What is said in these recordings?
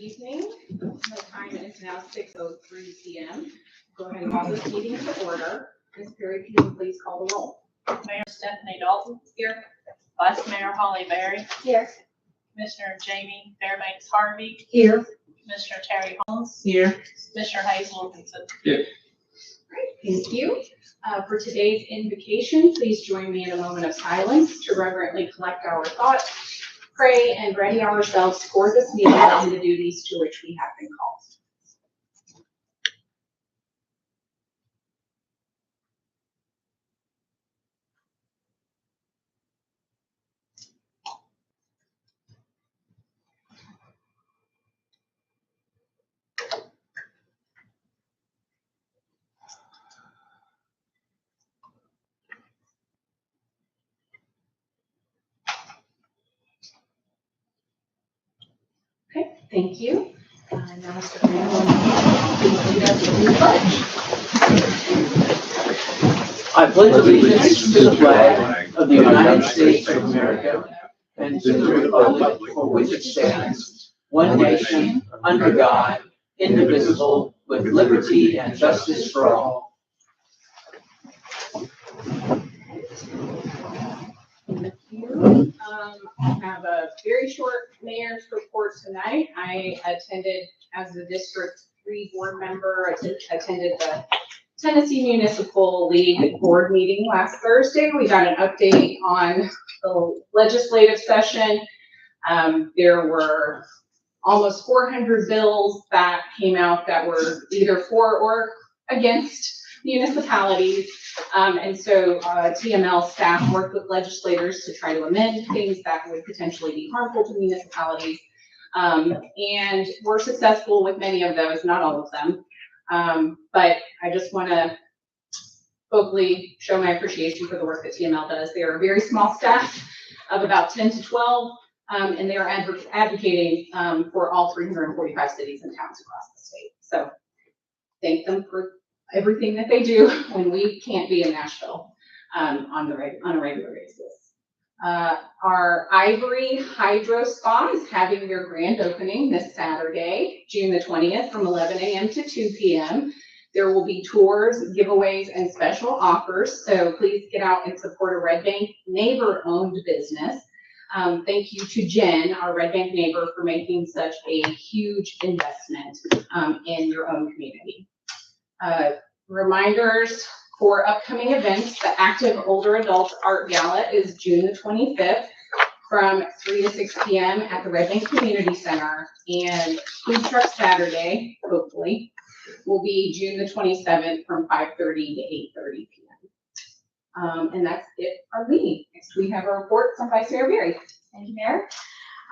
evening. The time is now 6:03 p.m. Go ahead and call this meeting to order. Ms. Perry, can you please call the roll? Mayor Stephanie Dalton. Here. Vice Mayor Holly Berry. Here. Commissioner Jamie Fairbanks Harvey. Here. Commissioner Terry Holmes. Here. Commissioner Hayes Wilkinson. Great, thank you. For today's invocation, please join me in a moment of silence to reverently collect our thoughts, pray, and ready ourselves for this meeting and the duties to which we have been called. Okay, thank you. Now, Mr. Mayor, please lead us in the pledge. I pledge allegiance to the flag of the United States of America and to the republic for which it stands, one nation, under God, indivisible, with liberty and justice for all. Thank you. I have a very short mayor's report tonight. I attended, as the District 3 board member, attended the Tennessee Municipal League board meeting last Thursday. We got an update on the legislative session. There were almost 400 bills that came out that were either for or against municipalities. And so TML staff worked with legislators to try to amend things that would potentially be harmful to municipalities. And we're successful with many of those, not all of them. But I just want to vocally show my appreciation for the work that TML does. They are a very small staff of about 10 to 12, and they are advocating for all 345 cities and towns across the state. So thank them for everything that they do when we can't be in Nashville on a regular basis. Our Ivory Hydro Spa is having their grand opening this Saturday, June the 20th, from 11 a.m. to 2 p.m. There will be tours, giveaways, and special offers, so please get out and support a Red Bank neighbor-owned business. Thank you to Jen, our Red Bank neighbor, for making such a huge investment in your own community. Reminders for upcoming events: the Active Older Adults Art Gala is June the 25th from 3 to 6 p.m. at the Red Bank Community Center, and Food Truck Saturday, hopefully, will be June the 27th from 5:30 to 8:30 p.m. And that's it from me. Next, we have a report from Vice Mayor Berry. Thank you, Mayor.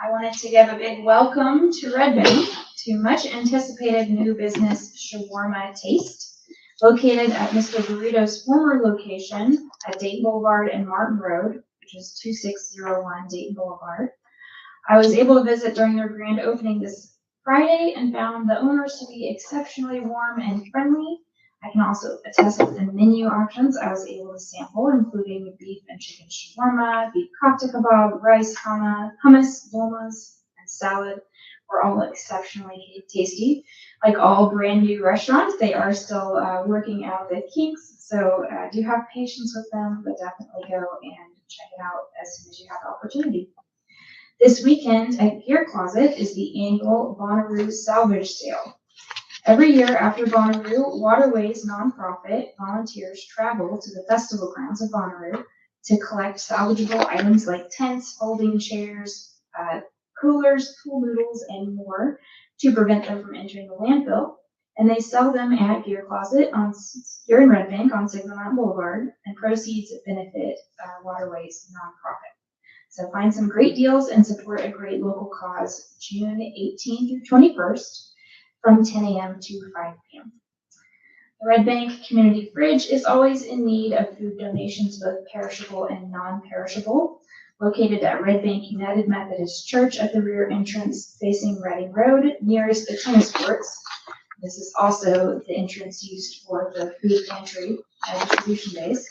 I wanted to give a big welcome to Red Bank to much anticipated new business Shawarma Taste, located at Mr. Burrito's former location at Dayton Boulevard and Martin Road, which is 2601 Dayton Boulevard. I was able to visit during their grand opening this Friday and found the owners to be exceptionally warm and friendly. I can also attest that the menu options I was able to sample, including beef and chicken shawarma, beef kofta kebab, rice, hummus, dolmas, and salad, were all exceptionally tasty. Like all brand new restaurants, they are still working out the kinks, so do have patience with them, but definitely go and check it out as soon as you have the opportunity. This weekend at Gear Closet is the annual Bonnaroo Salvage Sale. Every year after Bonnaroo, Waterways nonprofit volunteers travel to the festival grounds of Bonnaroo to collect salvageable items like tents, folding chairs, coolers, pool noodles, and more to prevent them from entering the landfill. And they sell them at Gear Closet here in Red Bank on Signal Mountain Boulevard, and proceeds benefit Waterways nonprofit. So find some great deals and support a great local cause June 18th through 21st from 10 a.m. to 5 p.m. The Red Bank Community Fridge is always in need of food donations, both perishable and non-perishable. Located at Red Bank United Methodist Church at the rear entrance facing Reading Road, nearest the tennis courts. This is also the entrance used for the food pantry distribution days.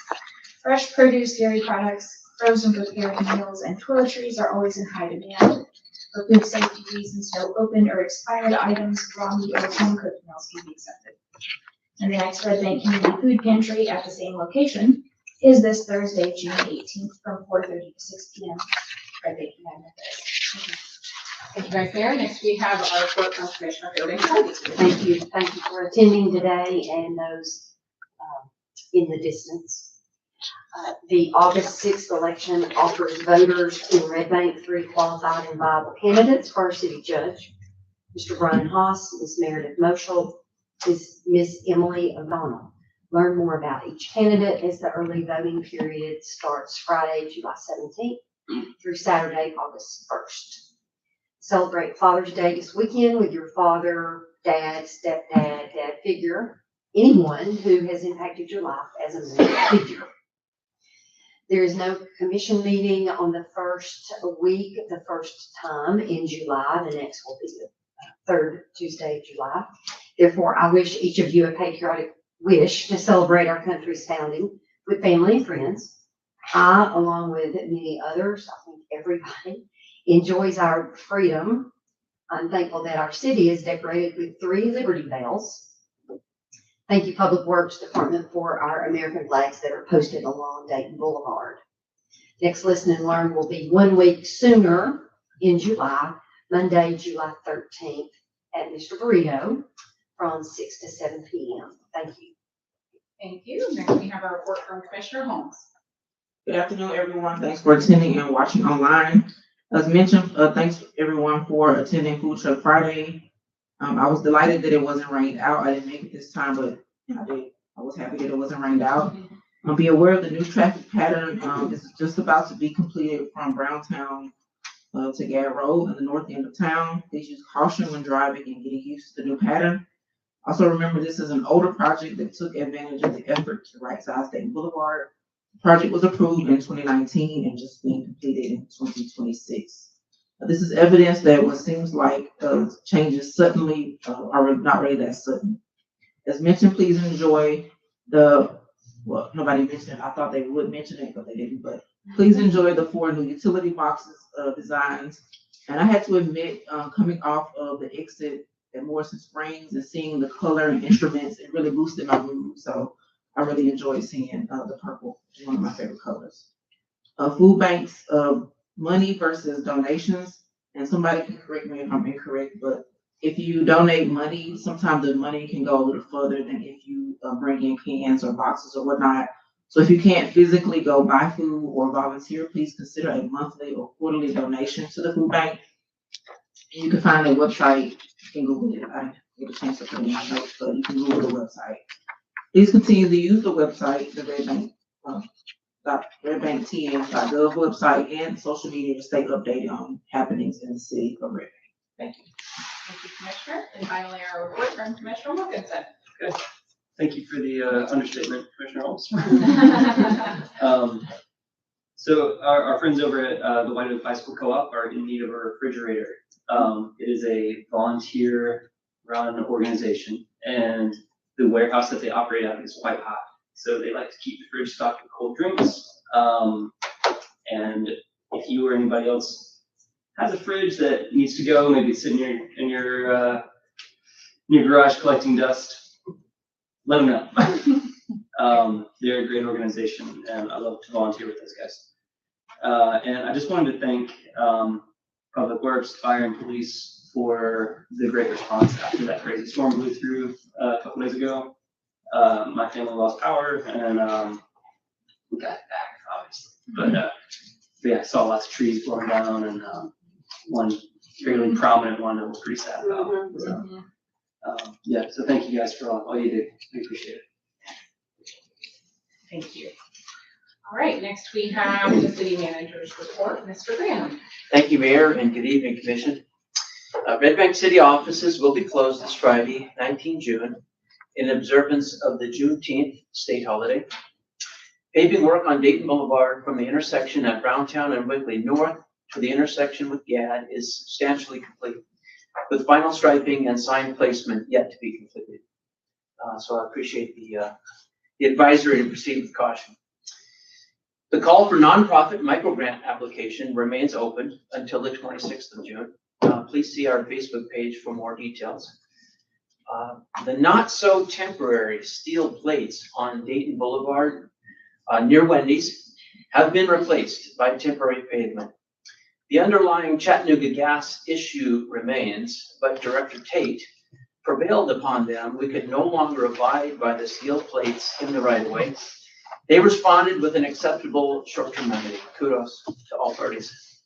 Fresh produce, dairy products, frozen prepared meals, and toiletries are always in high demand. For food safety reasons, no open or expired items, raw meat, or home cooked meals can be accepted. And the next Red Bank Community Food Pantry at the same location is this Thursday, June 18th, from 4:30 to 6 p.m. Red Bank United Methodist. Thank you, Vice Mayor. Next, we have our report from Commissioner Fielding. Thank you for attending today and those in the distance. The August 6th election offers voters in Red Bank 3 qualified and viable candidates for our city judge. Mr. Brian Haas, Ms. Meredith Moschel, Ms. Emily O'Donnell. Learn more about each candidate as the early voting period starts Friday, July 17th through Saturday, August 1st. Celebrate Father's Day this weekend with your father, dad, stepdad, dad figure, anyone who has impacted your life as a mother figure. There is no commission meeting on the first week, the first time in July. The next will be the third Tuesday of July. Therefore, I wish each of you a patriotic wish to celebrate our country's founding with family and friends. I, along with many others, I think everybody, enjoys our freedom. I'm thankful that our city is decorated with 3 Liberty Bells. Thank you, Public Works Department, for our American flags that are posted along Dayton Boulevard. Next Listen and Learn will be 1 week sooner in July, Monday, July 13th at Mr. Burrito from 6 to 7 p.m. Thank you. Thank you. Next, we have our report from Commissioner Holmes. Good afternoon, everyone. Thanks for attending and watching online. As mentioned, thanks everyone for attending Food Truck Friday. I was delighted that it wasn't rained out. I didn't make it this time, but I did. I was happy that it wasn't rained out. Be aware of the new traffic pattern. It's just about to be completed from Browntown to Gad Road in the north end of town. Please use caution when driving and getting used to the new pattern. Also remember, this is an older project that took advantage of the effort to right-size Dayton Boulevard. The project was approved in 2019 and just being completed in 2026. This is evidence that what seems like changes suddenly are not really that sudden. As mentioned, please enjoy well, nobody mentioned it. I thought they would mention it, but they didn't. But please enjoy the 4 new utility boxes designs. And I had to admit, coming off of the exit at Morrison Springs and seeing the color and instruments, it really boosted my mood. So I really enjoyed seeing the purple, one of my favorite colors. Food banks, money versus donations. And somebody can correct me if I'm incorrect, but if you donate money, sometimes the money can go a little further than if you bring in cans or boxes or whatnot. So if you can't physically go buy food or volunteer, please consider a monthly or quarterly donation to the food bank. And you can find their website. You can Google it. I didn't get a chance to put it in my notes, but you can Google the website. Please continue to use the website, the Red Bank, redbanktn.gov website and social media to stay updated on happenings in the city of Red Bank. Thank you. Thank you, Commissioner. And finally, our report from Commissioner Wilkinson. Good. Thank you for the understatement, Commissioner Holmes. So our friends over at the White Oak Bicycle Co-op are in need of a refrigerator. It is a volunteer-run organization, and the warehouse that they operate out of is quite hot. So they like to keep the fridge stocked with cold drinks. And if you or anybody else has a fridge that needs to go, maybe it's sitting in your garage collecting dust, let them know. They're a great organization, and I love to volunteer with those guys. And I just wanted to thank Public Works, Fire, and Police for the great response after that crazy storm blew through a couple days ago. My family lost power, and we got it back, obviously. But yeah, I saw lots of trees blowing down, and one fairly prominent one that was pretty sad about. So, yeah, so thank you guys for all you do. We appreciate it. Thank you. All right, next we have the city manager's report, Mr. Graham. Thank you, Mayor, and good evening, Commission. Red Bank City offices will be closed this Friday, 19 June, in observance of the Juneteenth state holiday. Paving work on Dayton Boulevard from the intersection at Browntown and Wiggly north to the intersection with Gad is substantially complete, with final striping and sign placement yet to be completed. So I appreciate the advisory to proceed with caution. The call for nonprofit microgrant application remains open until the 26th of June. please see our Facebook page for more details. The not-so-temporary steel plates on Dayton Boulevard near Wendy's have been replaced by temporary pavement. The underlying Chattanooga gas issue remains, but Director Tate prevailed upon them. We could no longer abide by the steel plates in the right-of-way. They responded with an acceptable short-term remedy. Kudos to all parties.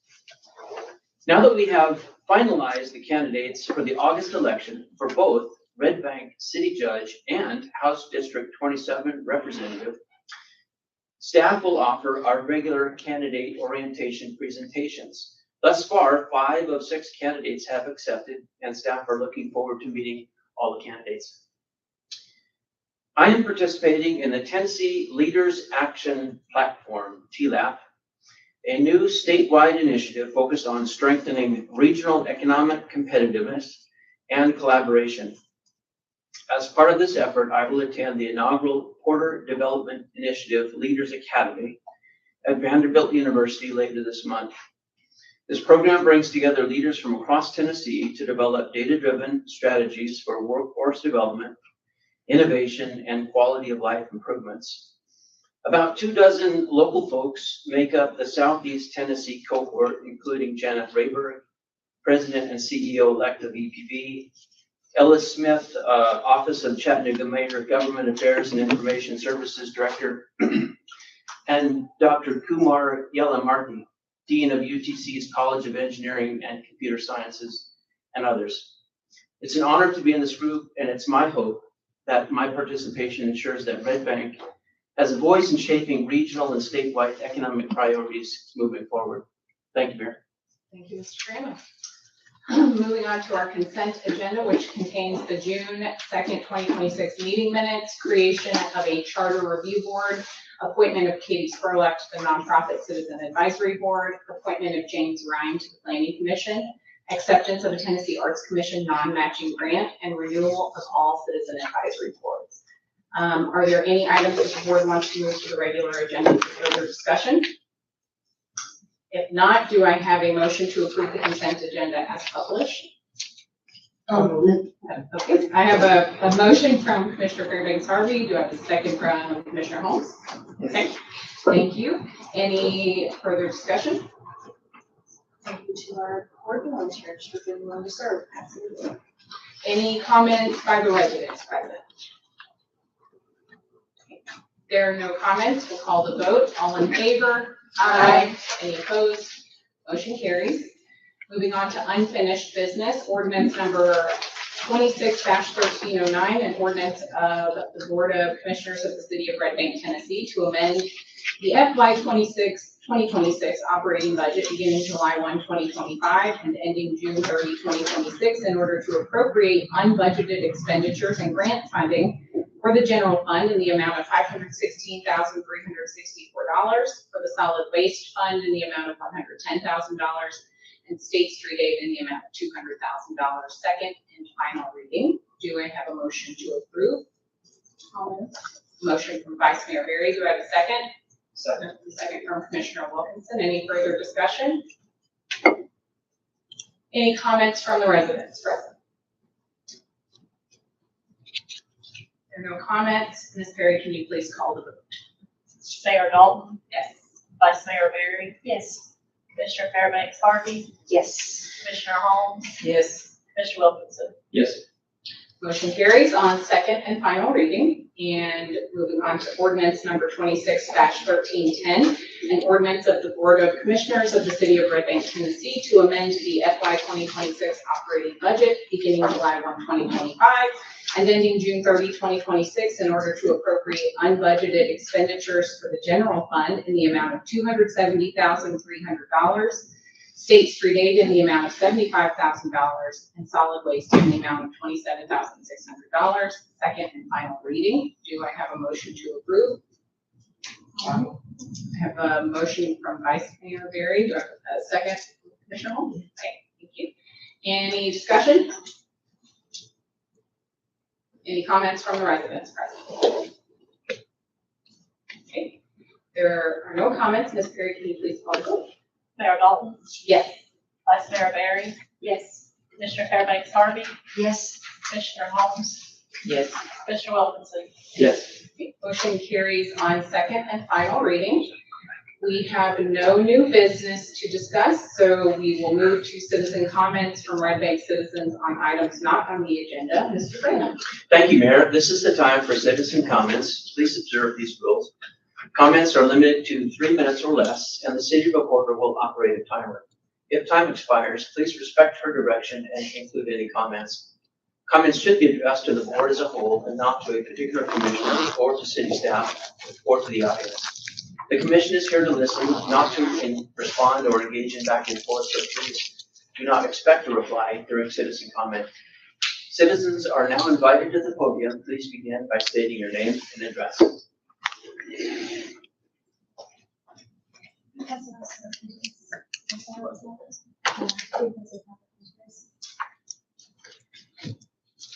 Now that we have finalized the candidates for the August election for both Red Bank City Judge and House District 27 Representative, staff will offer our regular candidate orientation presentations. Thus far, 5 of 6 candidates have accepted, and staff are looking forward to meeting all the candidates. I am participating in the Tennessee Leaders Action Platform, TLAP, a new statewide initiative focused on strengthening regional economic competitiveness and collaboration. As part of this effort, I will attend the inaugural Porter Development Initiative Leaders Academy at Vanderbilt University later this month. This program brings together leaders from across Tennessee to develop data-driven strategies for workforce development, innovation, and quality of life improvements. About 24 local folks make up the Southeast Tennessee cohort, including Janet Rayberg, President and CEO-elect of EPB, Ellis Smith, Office of Chattanooga Mayor, Government Affairs and Information Services Director, and Dr. Kumar Yellamarthi, Dean of UTC's College of Engineering and Computer Sciences, and others. It's an honor to be in this group, and it's my hope that my participation ensures that Red Bank has a voice in shaping regional and statewide economic priorities moving forward. Thank you, Mayor. Thank you, Mr. Graham. Moving on to our consent agenda, which contains the June 2nd, 2026 meeting minutes, creation of a charter review board, appointment of Katie Spurlock to the Nonprofit Citizen Advisory Board, appointment of James Ryan to the Planning Commission, acceptance of a Tennessee Arts Commission non-matching grant, and renewal of all citizen advisory boards. Are there any items that the board wants to move to the regular agenda for further discussion? If not, do I have a motion to approve the consent agenda as published? Okay, I have a motion from Commissioner Fairbanks Harvey. Do I have a second from Commissioner Holmes? Okay, thank you. Any further discussion? Thank you to our board volunteers for being willing to serve. Absolutely. Any comments by the residents present? There are no comments. We'll call the vote. All in favor? Aye. Any opposed? Motion carries. Moving on to unfinished business, ordinance number 26-1309, an ordinance of the Board of Commissioners of the City of Red Bank, Tennessee to amend the FY 2026 operating budget beginning July 1, 2025 and ending June 30, 2026 in order to appropriate unbudgeted expenditures and grant funding for the general fund in the amount of $516,364, for the solid waste fund in the amount of $110,000, and State Street Aid in the amount of $200,000. Second and final reading. Do I have a motion to approve? Motion from Vice Mayor Berry. Do I have a second? Second. Second from Commissioner Wilkinson. Any further discussion? Any comments from the residents present? There are no comments. Ms. Perry, can you please call the vote? Mayor Dalton, Yes. Vice Mayor Berry, Yes. Commissioner Fairbanks Harvey, Yes. Commissioner Holmes, Yes. Commissioner Wilkinson. Yes. Motion carries on second and final reading. And moving on to ordinance number 26-1310, an ordinance of the Board of Commissioners of the City of Red Bank, Tennessee to amend the FY 2026 operating budget beginning July 1, 2025 and ending June 30, 2026 in order to appropriate unbudgeted expenditures for the general fund in the amount of $270,300, State Street Aid in the amount of $75,000, and solid waste in the amount of $27,600. Second and final reading. Do I have a motion to approve? I have a motion from Vice Mayor Berry. Do I have a second? Commissioner Holmes? Okay, thank you. Any discussion? Any comments from the residents present? Okay, there are no comments. Ms. Perry, can you please call the vote? Mayor Dalton, Yes. Vice Mayor Berry, Yes. Commissioner Fairbanks Harvey, Yes. Commissioner Holmes, Yes. Commissioner Wilkinson. Yes. Motion carries on second and final reading. We have no new business to discuss, so we will move to citizen comments from Red Bank citizens on items not on the agenda. Mr. Graham. Thank you, Mayor. This is the time for citizen comments. Please observe these rules. Comments are limited to 3 minutes or less, and the city recorder will operate a timer. If time expires, please respect her direction and include any comments. Comments should be addressed to the board as a whole and not to a particular commissioner or to city staff or to the audience. The commission is here to listen, not to respond or engage in back and forth, so please do not expect a reply during citizen comment. Citizens are now invited to the podium. Please begin by stating your name and address.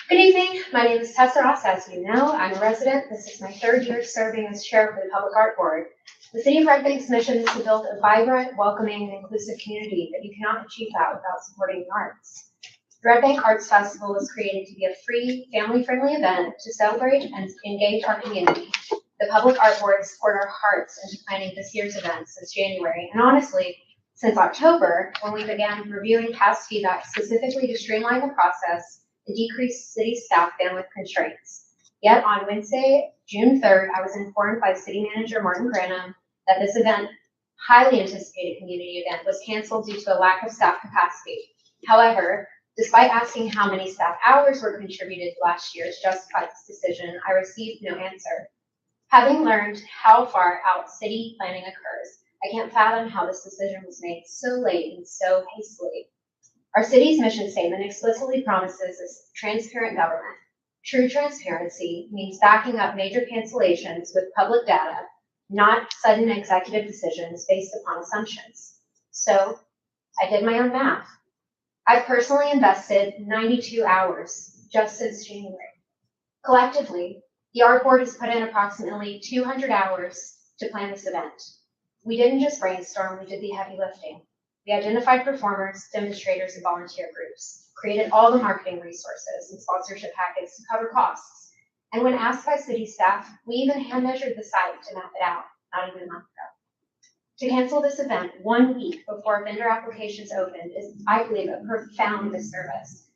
Good evening. My name is Tessa Ross. As you know, I'm a resident. This is my 3rd year serving as chair for the Public Art Board. The City of Red Bank's mission is to build a vibrant, welcoming, and inclusive community, but you cannot achieve that without supporting the arts. The Red Bank Arts Festival was created to be a free, family-friendly event to celebrate and engage our community. The Public Art Board has poured our hearts into planning this year's event since January, and honestly, since October, when we began reviewing past feedback specifically to streamline the process and decrease city staff bandwidth constraints. Yet on Wednesday, June 3rd, I was informed by City Manager Martin Granum that this event, highly anticipated community event, was canceled due to a lack of staff capacity. However, despite asking how many staff hours were contributed last year to justify this decision, I received no answer. Having learned how far out city planning occurs, I can't fathom how this decision was made so late and so hastily. Our city's mission statement explicitly promises a transparent government. True transparency means backing up major cancellations with public data, not sudden executive decisions based upon assumptions. So I did my own math. I've personally invested 92 hours just since January. Collectively, the Art Board has put in approximately 200 hours to plan this event. We didn't just brainstorm, we did the heavy lifting. We identified performers, demonstrators, and volunteer groups, created all the marketing resources and sponsorship packets to cover costs. And when asked by city staff, we even hand measured the site to map it out, not even a month ago. To cancel this event 1 week before vendor applications opened is, I believe, a profound disservice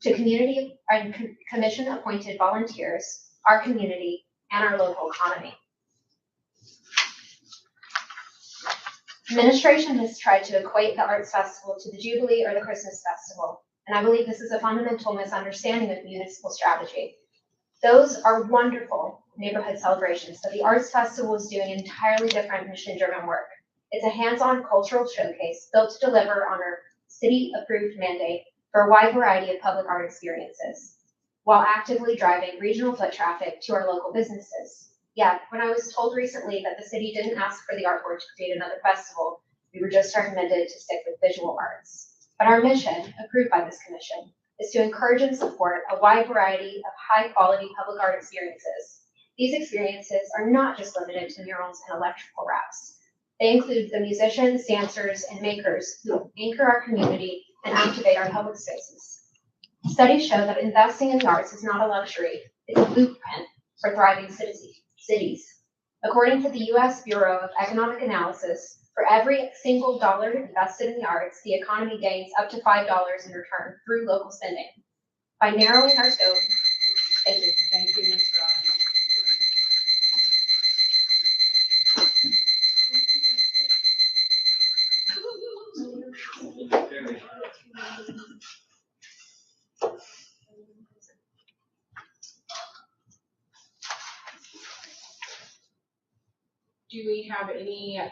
to community and commission appointed volunteers, our community, and our local economy. Administration has tried to equate the Arts Festival to the Jubilee or the Christmas Festival, and I believe this is a fundamental misunderstanding of municipal strategy. Those are wonderful neighborhood celebrations, but the Arts Festival is doing entirely different mission-driven work. It's a hands-on cultural showcase built to deliver on our city-approved mandate for a wide variety of public art experiences, while actively driving regional foot traffic to our local businesses. Yet, when I was told recently that the city didn't ask for the Art Board to create another festival, we were just recommended to stick with visual arts. But our mission, approved by this commission, is to encourage and support a wide variety of high-quality public art experiences. These experiences are not just limited to murals and electrical wraps. They include the musicians, dancers, and makers who anchor our community and activate our public spaces. Studies show that investing in the arts is not a luxury, it's a blueprint for thriving cities. According to the U.S. Bureau of Economic Analysis, for every single dollar invested in the arts, the economy gains up to $5 in return through local spending. By narrowing our scope, thank you. Thank you, Ms. Ross. Do we have any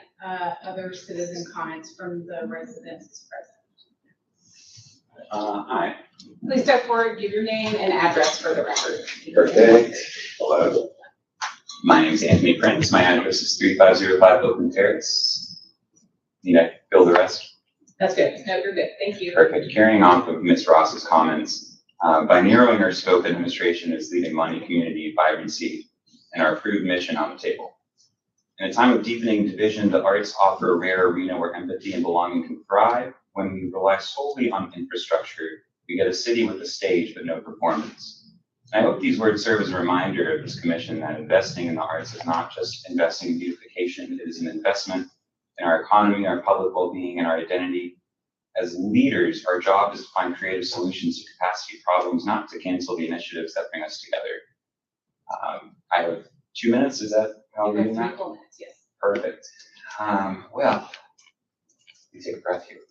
other citizen comments from the residents present? Hi. Please step forward, give your name and address for the record. Okay. Hello. My name is Anthony Prince. My address is 3505 Oakland Terrace. Need I fill the rest? That's good. No, you're good. Thank you. Perfect. Carrying on from Ms. Ross's comments, by narrowing our scope, administration is leaving money, community, vibrancy, and our approved mission on the table. In a time of deepening division, the arts offer a rare arena where empathy and belonging can thrive. When we rely solely on infrastructure, we get a city with a stage but no performance. And I hope these words serve as a reminder of this commission that investing in the arts is not just investing in beautification, it is an investment in our economy, our public well-being, and our identity. As leaders, our job is to find creative solutions to capacity problems, not to cancel the initiatives that bring us together. I have 2 minutes, is that how we're doing that? 3 full minutes, yes. Perfect. Well, you take a breath here.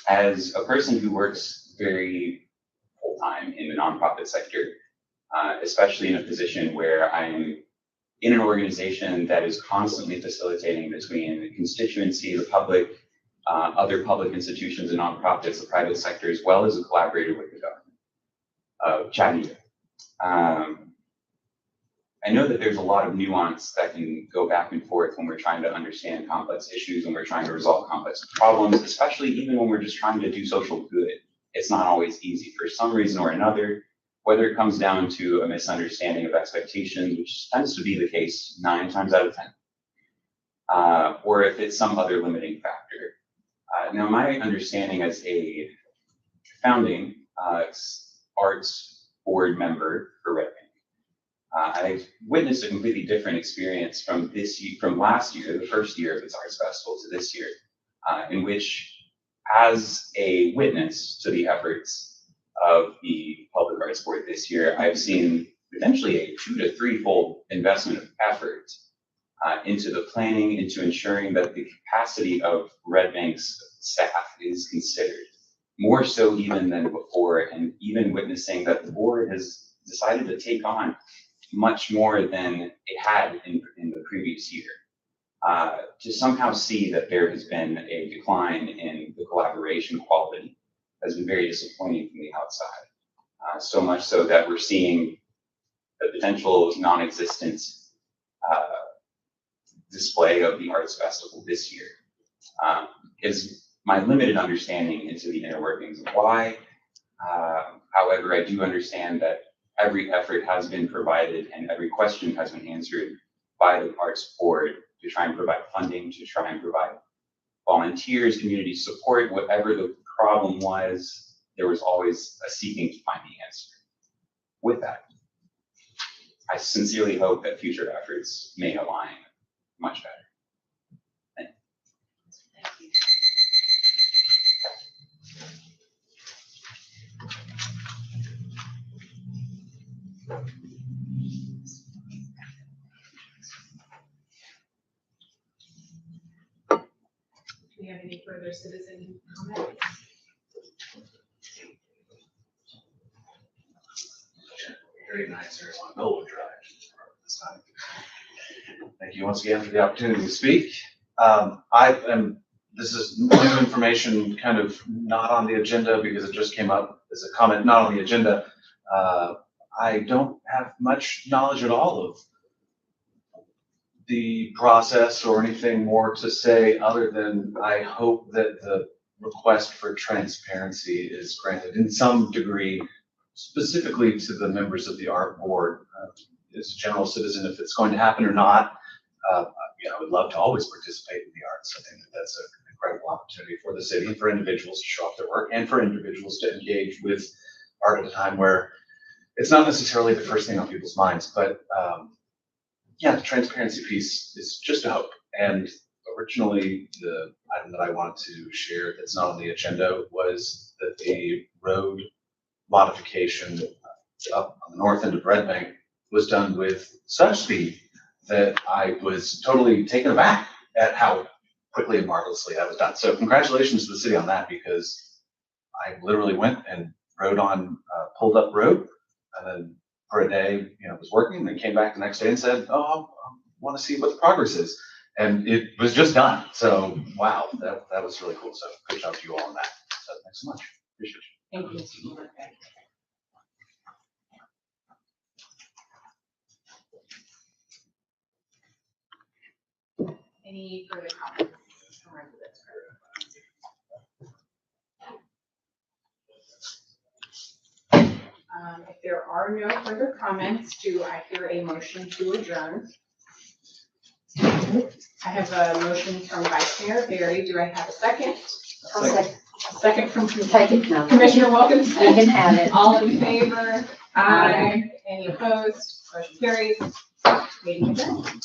As a person who works very full-time in the nonprofit sector, especially in a position where I'm in an organization that is constantly facilitating between the constituency, the public, other public institutions and nonprofits, the private sector, as well as a collaborator with the government, Chattanooga. I know that there's a lot of nuance that can go back and forth when we're trying to understand complex issues, when we're trying to resolve complex problems, especially even when we're just trying to do social good. It's not always easy for some reason or another, whether it comes down to a misunderstanding of expectations, which tends to be the case 9 times out of 10, or if it's some other limiting factor. Now, my understanding as a founding arts board member for Red Bank, I've witnessed a completely different experience from last year, the first year of its Arts Festival, to this year, in which, as a witness to the efforts of the Public Arts Board this year, I've seen potentially a 2 to 3-fold investment of effort into the planning, into ensuring that the capacity of Red Bank's staff is considered, more so even than before, and even witnessing that the board has decided to take on much more than it had in the previous year. To somehow see that there has been a decline in the collaboration quality has been very disappointing from the outside. So much so that we're seeing the potential non-existent display of the Arts Festival this year. Is my limited understanding into the inner workings of why. However, I do understand that every effort has been provided and every question has been answered by the Arts Board to try and provide funding, to try and provide volunteers, community support, whatever the problem was, there was always a seeking to find the answer. With that, I sincerely hope that future efforts may align much better. Thank you. Thank you. Do we have any further citizen comments? Very nice, there's on Nolan Drive this time. Thank you once again for the opportunity to speak. This is new information, kind of not on the agenda because it just came up as a comment, not on the agenda. I don't have much knowledge at all of the process or anything more to say other than I hope that the request for transparency is granted in some degree, specifically to the members of the art board. As a general citizen, if it's going to happen or not, I would love to always participate in the arts. I think that that's an incredible opportunity for the city and for individuals to show off their work and for individuals to engage with art at a time where it's not necessarily the first thing on people's minds, but yeah, the transparency piece is just a hope. And originally, the item that I wanted to share that's not on the agenda was that the road modification up on the north end of Red Bank was done with such speed that I was totally taken aback at how quickly and marvelously that was done. So congratulations to the city on that, because I literally went and rode on pulled up road, and then for a day, was working, and then came back the next day and said, oh, I want to see what the progress is. And it was just done. So wow, that was really cool. So good job to you all on that. So thanks so much. Appreciate you. Thank you, Mr. Moore. Any further comments from residents? If there are no further comments, do I hear a motion to adjourn? I have a motion from Vice Mayor Barry. Do I have a second? I'll second. Second from Take it, no. Commissioner Wilkins. You can have it. All in favor? Aye. Any opposed? Motion carries. Meeting adjourned.